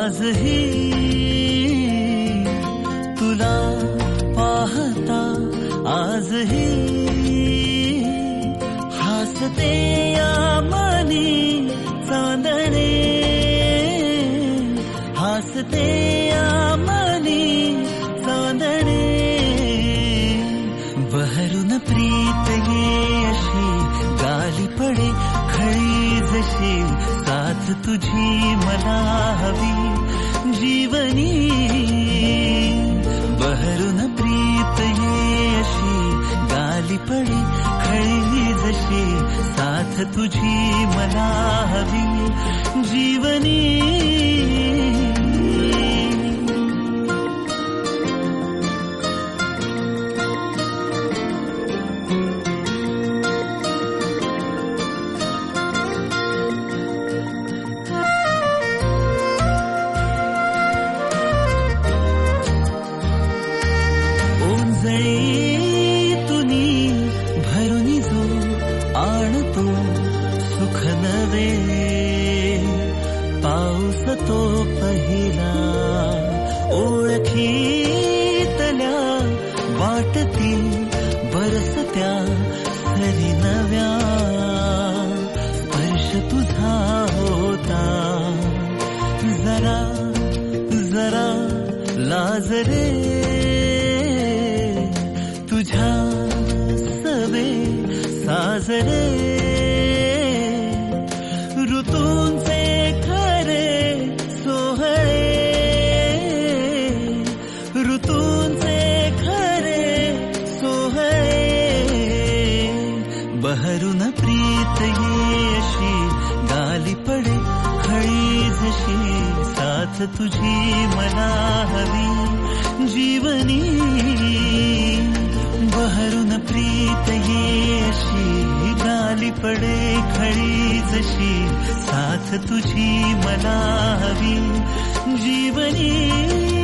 आजही तुला पाहता आजही हसते या मनी चांदणे हसते या मनी चांदणे बहरून प्रीत ये अशी गाली पडे खळी जशी साथ तुझी मला हवी जीवनी बहरून प्रीत ये अशी गाली पडे खळी जशी साथ तुझी मला हवी जीवनी तुनी भरुनी जो आणतो सुख नवे पाऊस तो पहिला ओळखीतल्या वाटतील बरसत्या सरी नव्या स्पर्श तुझा होता जरा जरा लाजरे तुझ्या सवे साजरे ऋतूंचे खरे सोहळे ऋतूंचे खरे सोहळे बहरून प्रीत ये अशी गाली पडे खळी जशी साथ तुझी मला हवी जीवनी बहरून प्रीत ये अशी गाली पडे खळी जशी साथ तुझी मला हवी जीवनी